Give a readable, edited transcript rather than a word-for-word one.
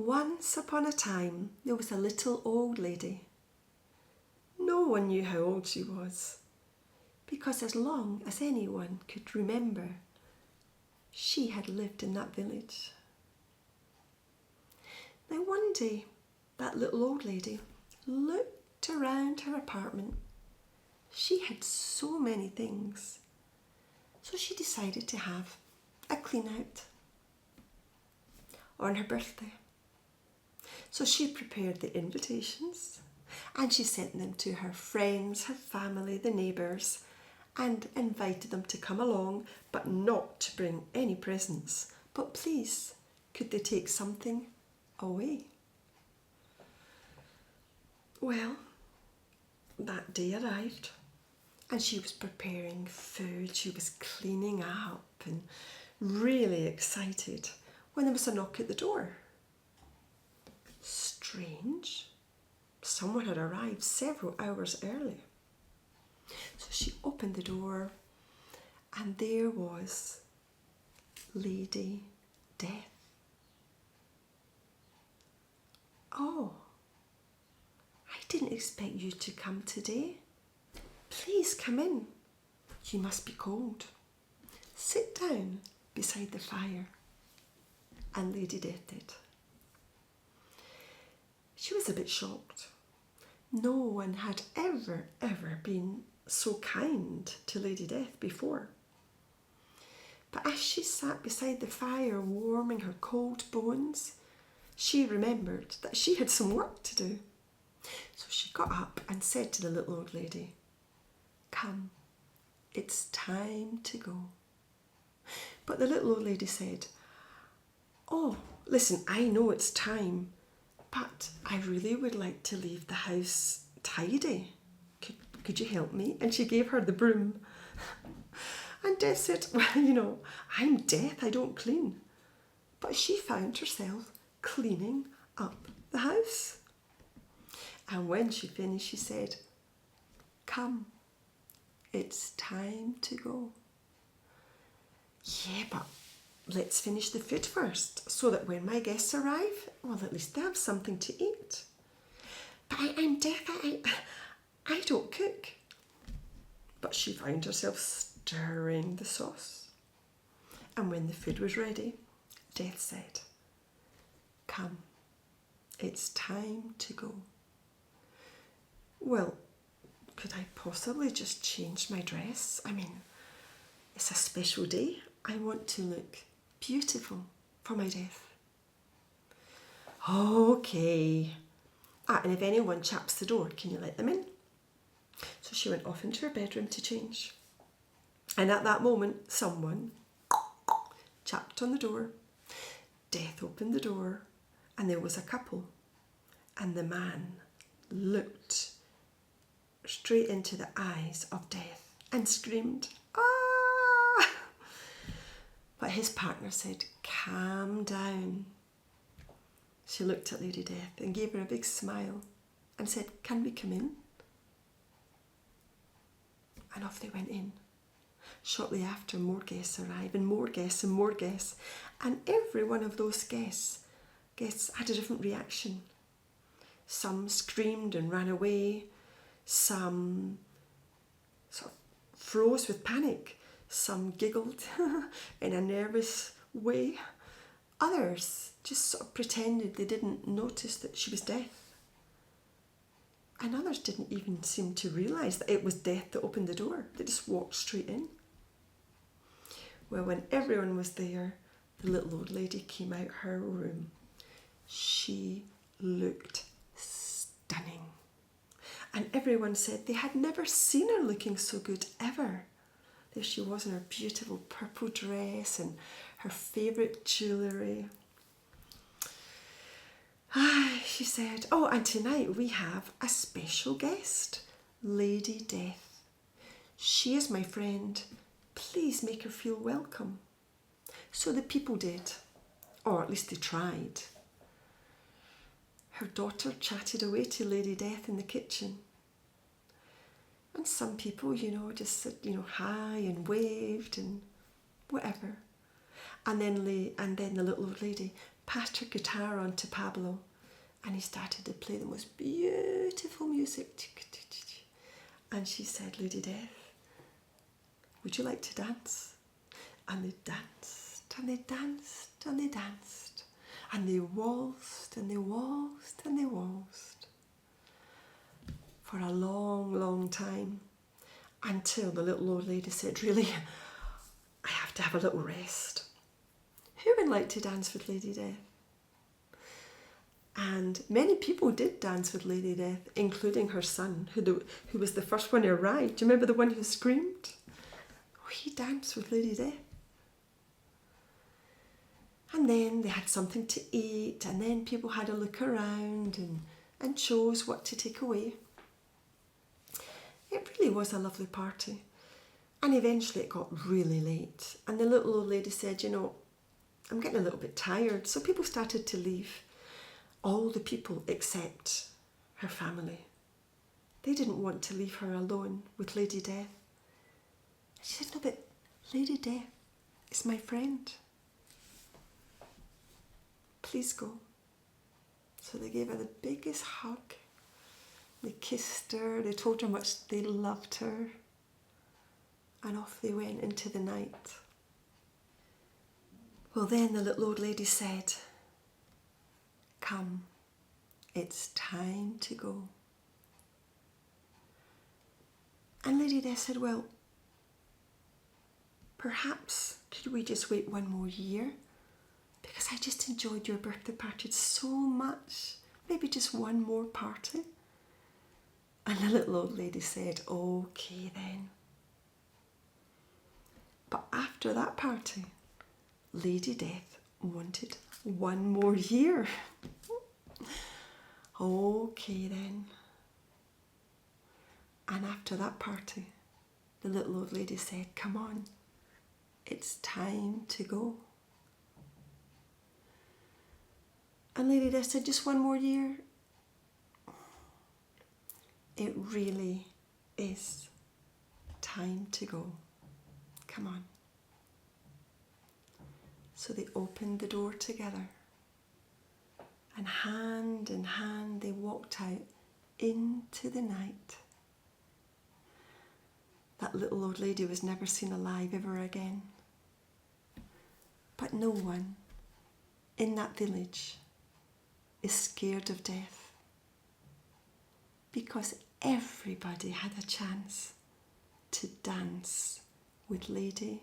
Once upon a time, there was a little old lady. No one knew how old she was, because as long as anyone could remember, she had lived in that village. Now one day, that little old lady looked around her apartment. She had so many things, so she decided to have a clean out on her birthday. So she prepared the invitations and she sent them to her friends, her family, the neighbours, and invited them to come along, but not to bring any presents. But please, could they take something away? Well, that day arrived and she was preparing food, she was cleaning up and really excited when there was a knock at the door. Strange. Someone had arrived several hours early. So she opened the door and there was Lady Death. Oh, I didn't expect you to come today. Please come in. You must be cold. Sit down beside the fire. And Lady Death did. She was a bit shocked. No one had ever been so kind to Lady Death before. But as she sat beside the fire warming her cold bones, she remembered that she had some work to do. So she got up and said to the little old lady, "Come, it's time to go." But the little old lady said, "Oh, listen, I know it's time, but I really would like to leave the house tidy. Could you help me?" And she gave her the broom. And Death said, "Well, I'm Death, I don't clean." But she found herself cleaning up the house. And when she finished, she said, "Come, it's time to go." "Yeah, but let's finish the food first, so that when my guests arrive, well, at least they have something to eat." "But I'm Death, I don't cook." But she found herself stirring the sauce. And when the food was ready, Death said, "Come, it's time to go." "Well, could I possibly just change my dress? I mean, it's a special day. I want to look beautiful for my death." "Okay. And if anyone chaps the door, can you let them in?" So she went off into her bedroom to change. And at that moment, someone chapped on the door. Death opened the door and there was a couple. And the man looked straight into the eyes of Death and screamed, "Ah!" But his partner said, "Calm down." She looked at Lady Death and gave her a big smile and said, "Can we come in?" And off they went in. Shortly after, more guests arrived, and more guests and more guests. And every one of those guests had a different reaction. Some screamed and ran away. Some sort of froze with panic. Some giggled in a nervous way. Others just sort of pretended they didn't notice that she was Death. And others didn't even seem to realise that it was Death that opened the door. They just walked straight in. Well, when everyone was there, the little old lady came out her room. She looked stunning. And everyone said they had never seen her looking so good ever. There she was in her beautiful purple dress and her favourite jewellery. She said, "Oh, and tonight we have a special guest, Lady Death. She is my friend. Please make her feel welcome." So the people did, or at least they tried. Her daughter chatted away to Lady Death in the kitchen. And some people, just said, hi and waved and whatever. And then the little old lady passed her guitar on to Pablo, and he started to play the most beautiful music. And she said, Lady Death, would you like to dance? And they danced, and they danced, and they danced. And they waltzed, and they waltzed, and they waltzed. For a long, long time. Until the little old lady said, really, I have to have a little rest. Who would like to dance with Lady Death? And many people did dance with Lady Death, including her son, who was the first one to arrive. Do you remember the one who screamed? Oh, he danced with Lady Death. And then they had something to eat, and then people had a look around and chose what to take away. It really was a lovely party. And eventually it got really late. And the little old lady said, you know, I'm getting a little bit tired. So people started to leave. All the people except her family. They didn't want to leave her alone with Lady Death. She said, no, but Lady Death is my friend. Please go. So they gave her the biggest hug. They kissed her. They told her how much they loved her. And off they went into the night. Well, then the little old lady said, come, it's time to go. And Lady Death said, well, perhaps could we just wait one more year? Because I just enjoyed your birthday party so much. Maybe just one more party. And the little old lady said, okay then. But after that party, Lady Death wanted one more year. Okay then. And after that party, the little old lady said, come on, it's time to go. And Lady Death said, just one more year? It really is time to go. Come on. So they opened the door together, and hand in hand they walked out into the night. That little old lady was never seen alive ever again. But no one in that village is scared of death, because everybody had a chance to dance with Lady